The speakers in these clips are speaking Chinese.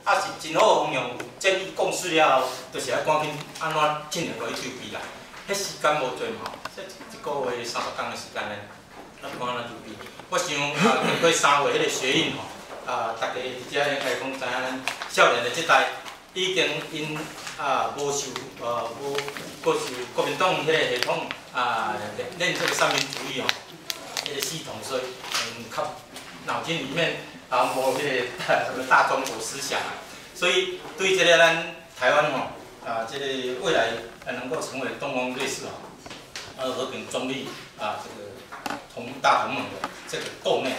啊是真好方向，建议共识了后，就是要赶紧安怎进入到伊手边啦。迄时间无多嘛，即一个月30天的时间呢，咱看咱手边。我想经过3月迄个学运吼，大家伫遮应该讲知影咱少年的这代已经因无受国民党迄个系统练这个三民主义吼，迄个系统，所以较脑筋里面无迄个大中国思想啊，所以对这个咱台湾吼这个未来能够成为东方瑞士和平中立这个大同盟的这个构面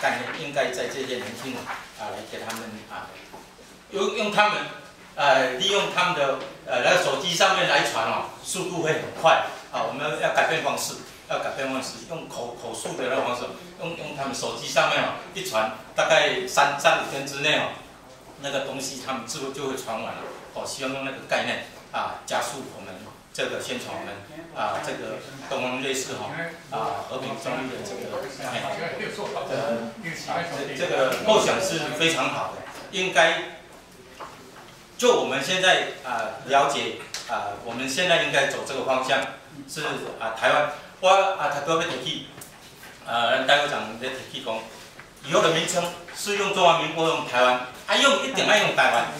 概念，应该在这些年轻人来给他们用他们利用他们的那个手机上面来传速度会很快我们要改变方式。用口述的那种方式，用他们手机上面一传，大概3、5天之内那个东西他们就会传完了。希望用那个概念加速我们这个宣传我们这个东方瑞士和平中立的这个构想是非常好的，应该就我们现在了解我们现在应该走这个方向是台湾。我头拄要提起，咱戴会长咧提起讲，以后的名称是用中华民国用台湾，一定要用台湾。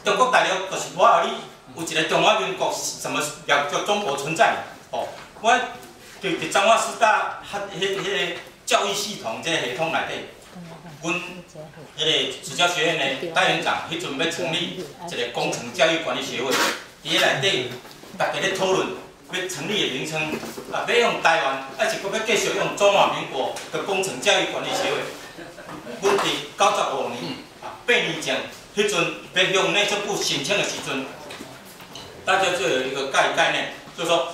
中国大陆就是我互你有一个中华民国什么叫中国存在我伫彰化师大迄个教育系统这个系统内底，阮迄个职教学院的戴院长迄阵要成立一个工程教育管理协会，伫个内底大家咧讨论。要成立的名称要用台湾，是搁要继续用中华民国的工程教育管理协会。阮伫95年8年前，迄阵要向内政部申请的时阵，大家就有一个概念，就是说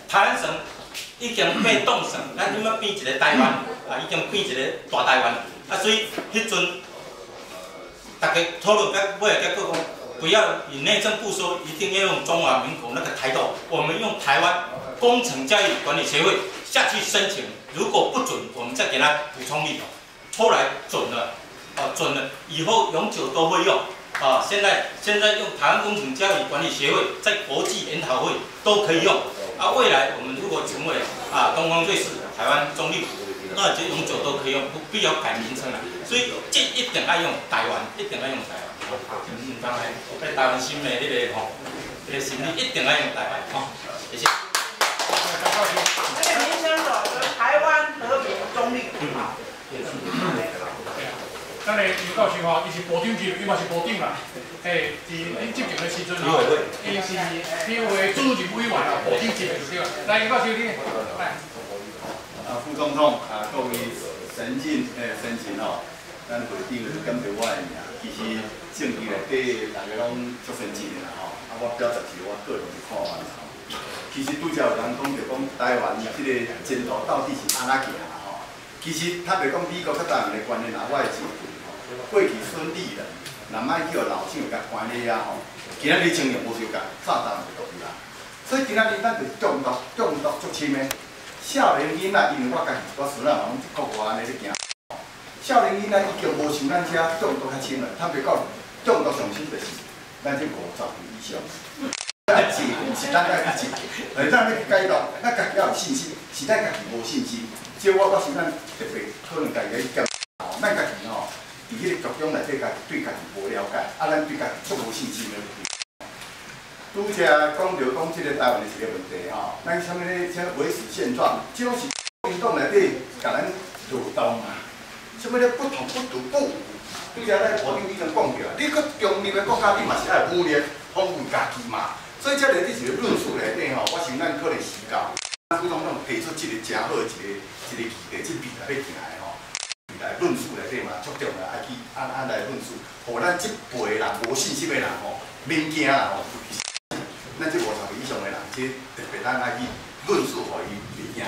台湾省已经被冻省，咱即摆变一个台湾已经变一个大台湾所以迄阵大家讨论到尾的结果讲。不要以内政部说一定要用中华民国那个抬头，我们用台湾工程教育管理协会下去申请，如果不准，我们再给他补充立法。后来准了，准了，以后永久都会用现在用台湾工程教育管理协会在国际研讨会都可以用未来我们如果成为东方瑞士台湾中立，那就永久都可以用，不必要改名称了。所以这一定要用台湾，一定要用台湾。当然，在台湾新的那个心理一定要用台湾谢谢。这个名称台湾和平中立咱的刘教授伊是部长级，伊嘛是部长啦。伫执政的时阵伊是立委会主任委员部长级的对啦。来，刘教授你来。副总统各位先进咱会长就是感谢我的名。其实政治内底大家拢足先进的啦我表达是我个人的看法其实拄则有人讲着讲台湾即个前途到底是安怎行其实他袂讲美国甲台湾的关系我会认为过去顺利的，若莫去互老蒋甲关系今仔日青年无相共，早当就独立啦。所以今仔日咱就是中毒足深的。少年囡仔，因为我家己我孙仔嘛拢国外安尼咧行。少年囡仔已经无像咱遮中毒较深了，坦白讲，中毒上深就是咱这50岁以上。是咱家己治，咱要改造，咱家己要有信心，是咱家己无信心。即我是咱特别可能家己检咱家己伫迄个局中内底，家己对家己无了解，咱对家己足无信心的。拄则讲到即个台湾的一个问题咱啥物咧，像维持现状，即拢是运动内底甲咱主动啥物咧不同不独不武。拄则咱部长已经讲过你搁中立的国家，你嘛是爱武力防卫家己嘛。所以这内底一个论述内底我想咱可能时间，副总统提出一个真好的一个议题，即未来要行的未来论述内底嘛，足重要爱去按来论述，互咱即辈人无信心的人免惊啦咱这50岁以上的人，这特别咱爱去论述，互伊袂惊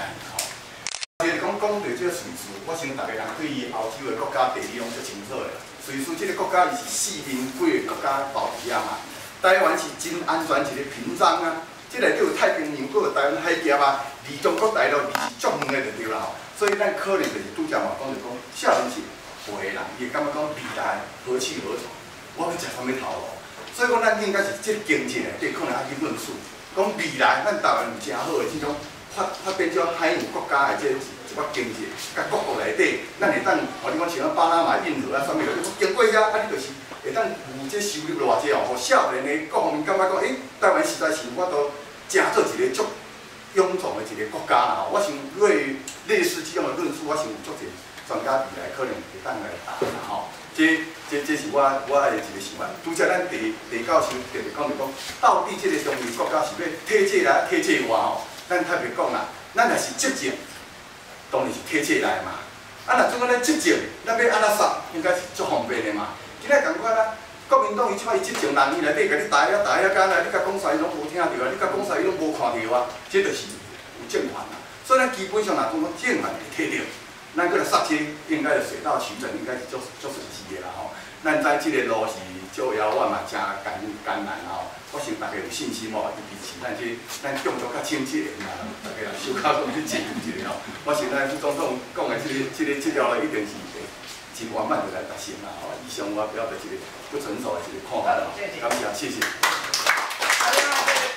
就是讲到这个瑞士，我想大家人对于欧洲的国家地理拢足清楚的。瑞士这个国家伊是4面几个国家包围嘛，台湾是真安全一个屏障这内底有太平洋，搁有台湾海峡离中国大陆离是足远的就对啦所以咱可能就是拄则嘛讲少年是会的人，伊感觉讲未来和何去何从？我要食啥物头路？所以讲，咱应该是即个经济内底可能爱去论述，讲未来咱台湾有真好的这种发展种海洋国家的这一个经济，甲各国内底，咱会当，我你讲像巴拿马运河啊，啥物落，经过遐，啊你就是会当有这收入偌济哦，互少年的各方面感觉讲，台湾实在是我都真做一个足勇壮的一个国家啦吼。我想对类似这种的论述，我想有足侪专家未来可能会当来答啦吼。这是我爱的一个想法。拄则咱地教授特别讲着讲，到底这个中立国家是要体制内、体制外吼？咱特别讲啦，咱若是执政，当然是体制内嘛。啊，若做咱执政，咱要安怎杀，应该是足方便的嘛。今仔共款啊，国民党伊即摆伊执政人伊内底甲你打啊，干啊，你甲讲啥伊拢无听着啊，你甲讲啥伊拢无看着啊，这就是有政权啦。所以咱基本上若讲政权会摕着。咱过来杀这应该是水到渠成，应该是足顺势的啦吼。咱知即个路是足遥远嘛，真艰难吼。我想大家有信心吼，支持咱中国较清晰的嘛，大家来小可去支持一下吼。我想咱副总统讲的这条一定是会真圆满就来达成啦吼。以上我表达一个不成熟的一个看法啦，感谢，谢谢。好，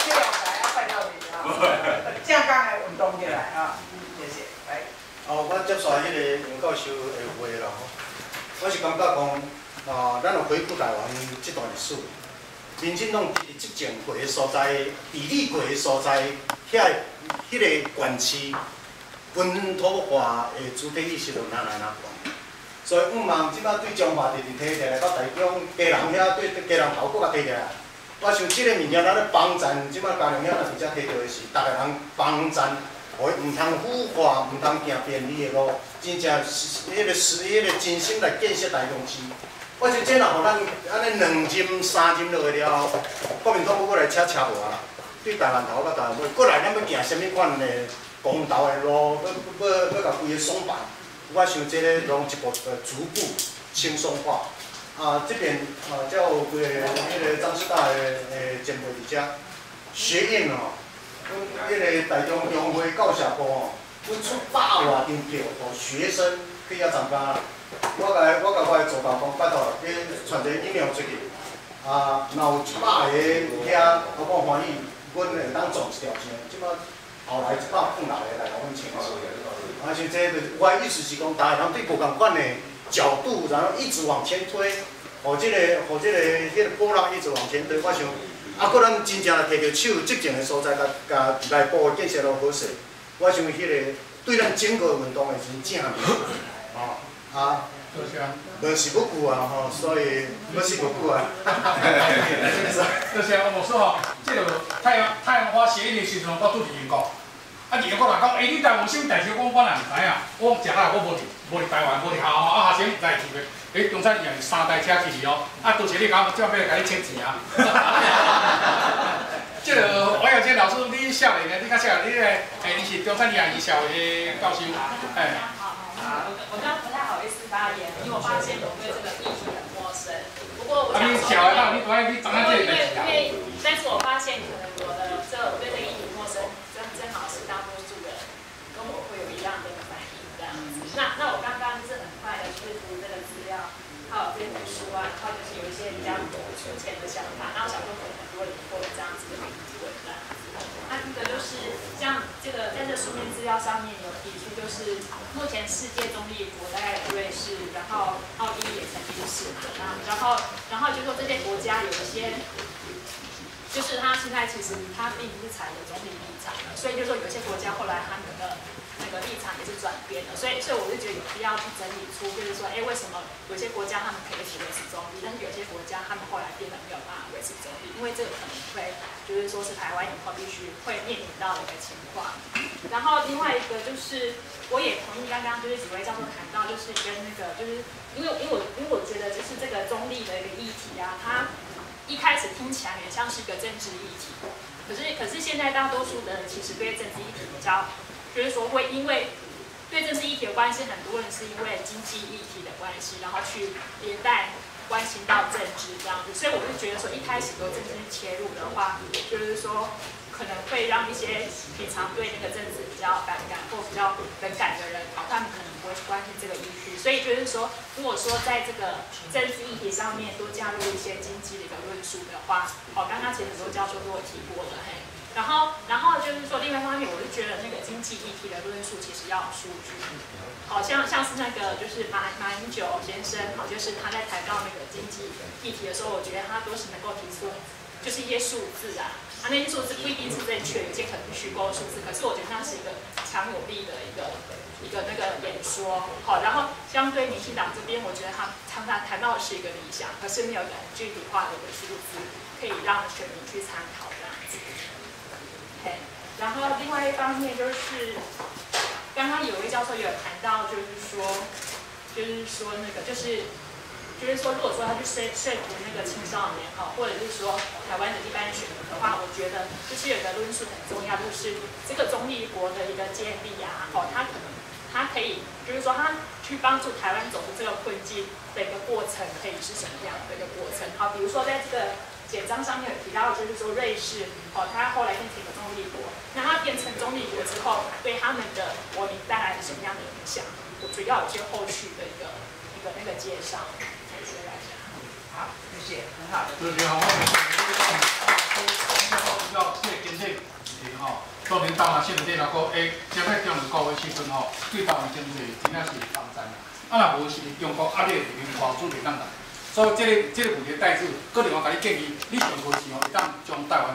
这条台要拜到你啊，正刚来运动起来啊，谢谢，来。我接续迄个杨教授的话啦吼，我是感觉讲，咱有回顾台湾这段历史，民进党伫执政过的所在、治理过的所在，迄个县市本土化的主体意识就哪强。所以毋茫即摆对中华直摕起来，到台中家人遐对家人头骨甲摕起来。我想即个物件咱咧帮战，即摆家人遐若直接摕到的是，逐个人帮战。互伊毋通腐化，毋通行便利的路，真正迄个真心来建设台中市。我想这若互咱安尼2任3任落去了后，国民党要过来扯话啦，对台湾头甲台湾尾，过来咱要行什么款的公道的路，要甲规个松绑。我想这个拢一步一步逐步轻松化。这边才有几个迄个张师大的前辈伫遮学院哦。迄个台中中会教社部吼，阮出100外张票，互学生去遐参加。我甲我的助教讲，拜托，你传一个 email 出去。若有100个有遐，我讲欢喜，阮会当撞一条线。即摆后来100碰来来甲阮请示。像这个我的意思是讲，大家人对无共款的角度，然后一直往前推，互这个波浪一直往前推，我想。搁咱真正来摕着手执政的所在，甲内部的建设拢好势，我想迄个对咱整个运动会是正面，就是不久啊吼，所以不是不久啊。就是我无说吼，这个太阳花协议的时阵，我拄伫英国，英国人讲，你台湾什么代志，我哪会知影？我食啦，我无伫台湾，无伫校学生毋知会去袂。中山用3台车去哦，多谢你讲，这边甲你请钱啊。这个我有些老师，你少年的，你较少年，你是中山医校的教授，我刚刚不太好意思发言，因为我发现我对这个议题很陌生。不过我想说，但是我发现可能我对这个议题陌生，正好是大多数人跟我会有一样的反应这样子。那我刚刚就是很快的去读这个资料，还有这本书啊，然后就是有一些比较粗浅的想法，然后想说可能很多人会有这样子的评论这样子。那一个就是像这个在这书面资料上面有提出，就是目前世界中立国大概瑞士，然后奥地利也曾经是嘛，然后就说这些国家有一些，就是它现在其实它并不是采的中立立场的，所以就说有些国家后来他们的那个立场也是转变的，所以我就觉得有必要去整理出，就是说，为什么有些国家他们可以维持中立，但是有些国家他们后来变得没有办法维持中立，因为这个可能会就是说是台湾以后必须会面临到的一个情况。然后另外一个就是，我也同意刚刚就是几位教授谈到，就是跟那个就是因为我觉得就是这个中立的一个议题啊，它一开始听起来也像是一个政治议题，可是现在大多数的人其实对政治议题比较。就是说会因为对政治议题的关系，很多人是因为经济议题的关系，然后去连带关心到政治这样子，所以我就觉得说一开始由政治切入的话，就是说可能会让一些平常对那个政治比较反感或比较冷感的人，他们可能不会去关心这个议题。所以就是说，如果说在这个政治议题上面多加入一些经济的一个论述的话，刚刚其实很多教授都有提过了，嘿。然后就是说，另外一方面，我就觉得那个经济议题的论述其实要有数据，像是那个就是马英九先生，就是他在谈到那个经济议题的时候，我觉得他都是能够提出就是一些数字啊，那些数字不一定是正确，有些可能是虚构的数字，可是我觉得那是一个强有力的一个那个演说，然后相对民进党这边，我觉得他常常谈到的是一个理想，可是没有一个很具体化的一个数字，可以让选民去参考这样子。然后另外一方面就是，刚刚有一位教授有谈到，就是说那个就是说，如果说他去说服那个青少年或者是说台湾的一般选民的话，我觉得就是有一个论述很重要，就是这个中立国的一个建立啊，他可以就是说他去帮助台湾走出这个困境的一个过程，可以是什么样的一个过程？比如说在这个简章上面有提到，就是说瑞士它后来变成一个中立国，那它变成中立国之后，对他们的国民带来了什么样的影响？我主要有些后续的一个那个介绍。好，谢谢，很好的。就是好，我们要这个经济议题当年当啊，新闻电脑讲，将来中国的时阵对台湾经济真正是帮助啦。若无是中国压力外资袂当来。所以这个问题带出，个另外甲你建议，你上回时会当将台湾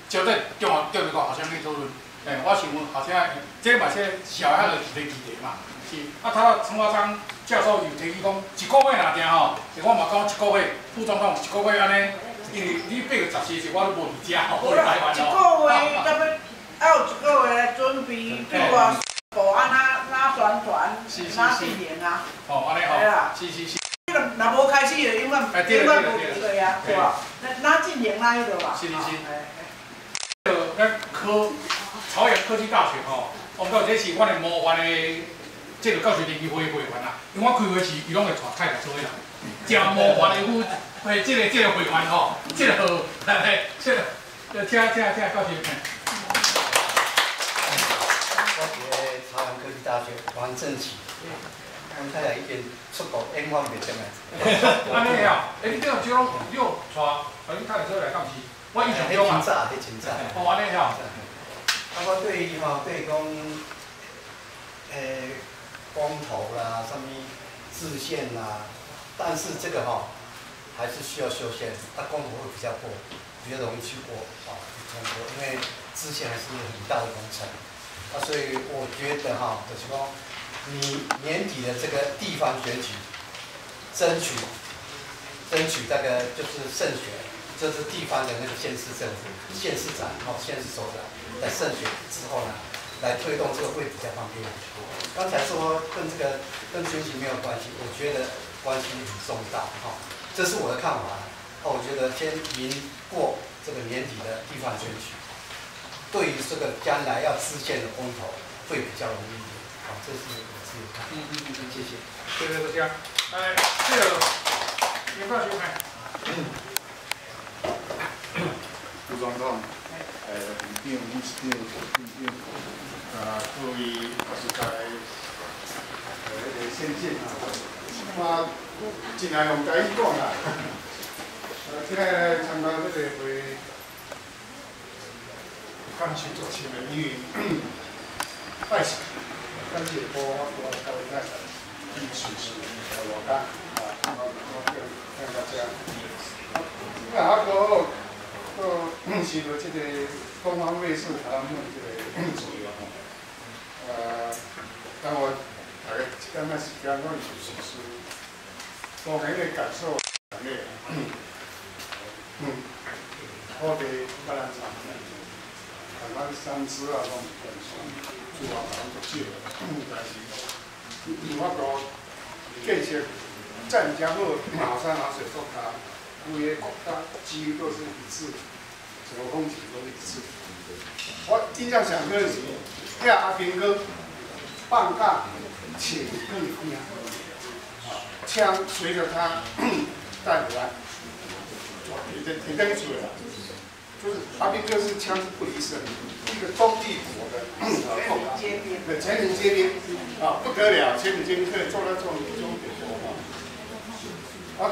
招在中华教育学校去讨论。我想问后生，这嘛是小孩的一个议题嘛，是。他陈华昌教授有提议讲，一个月若定我嘛讲一个月，副总统一个月安尼，因为你8月14是我都无伫遮无伫台湾一个月，到要有一个月来准备，比如说哪宣传，哪进行啊。安尼是。若无开始就永远无对呀，是吧？哪进行哪迄个嘛。是。咱朝阳科技大学我们到这是我的模范的，这个教学联谊会会员啦。因为我开会时，伊拢会带太太做伙啦。真模范的这个会员这个号，请教授。我是朝阳科技大学王正奇。阮太太已经出国演讲袂转来。安尼你这样就你有带，你太太做来干是？我印象中啊。真早。安尼我对于讲公投啦、什么制宪啦，但是这个还是需要修宪，公投会比较容易去过去通过，因为制宪还是很大的工程。所以我觉得就是讲。你年底的这个地方选举，争取那个就是胜选，就是地方的那个县市政府、县市长、县市首长来胜选之后呢，来推动这个会比较方便。刚才说跟选举没有关系，我觉得关系很重大这是我的看法。我觉得先赢过这个年底的地方选举，对于这个将来要制宪的公投会比较容易一点。这是。谢谢。对，这样。这个袁教授看。副总统，院长、秘书长，各位是在那个先进我尽量用台语讲啦。今日来参加这个会，感谢足深的，因为拜神。感谢我各位太太，支持我家我向大家。是着这个东方卫视台湾这个主流但我大概刚开始刚刚是多年的感受强烈，我哋不能长台湾三支啊，拢本身。主要人足少，但是我讲建设战将好，马山马水国家，规个国家几乎都是一致，整个风景都一致。我印象深刻的是，阿兵哥放假请更远，枪随着他带回来，挺登出来了。就是阿兵哥是枪支不离身，一个中地国的共党，对，全民皆兵啊，不得了，全民皆兵可以做到这种地国啊。啊，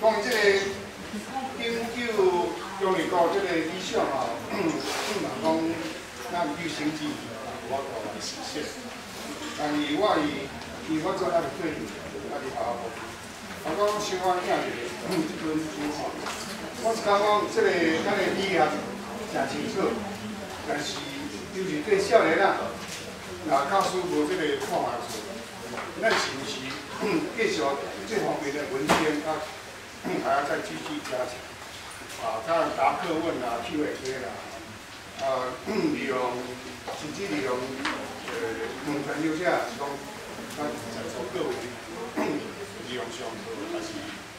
关于这个研究中嚟讲，这个理想啊，希望讲咱旅行记我都来实现。但是以我做咱的退伍，咱就好好补。我讲小可囝就是这份情况，我是感觉这个咱的理念真清楚，但是就是对少年啊，若教师无这个看法时，咱是不是继续这方面的文献啊，还要再继续加强？啊，他答课问啦、Q&A 啦，利用甚至利用问卷留下是讲，咱在座各位利用上课，还是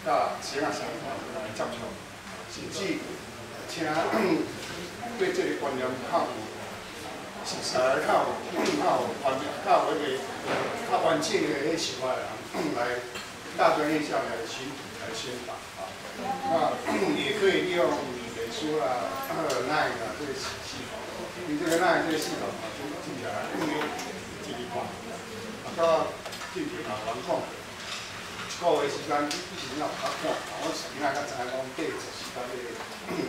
甲先啊想法来接触，甚至请对这个观念较有实在较有完整的迄想法的人来大专院校来宣导啊。也可以利用脸书啦、Line 啦这个系统，你这个 Line 这个系统啊，就听起来这一块，到具体啊管控，一个月时间是要较赶，我是今仔较知影讲过10时间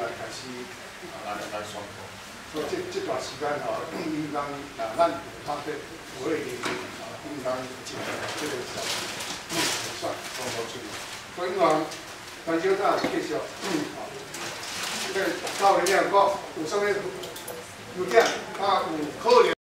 来开始来宣布，所以这段时间吼，应当咱他对我也应当尽量这个算公布出来，所以讲。咱小早继续，这个教练讲有啥物优点，有可能。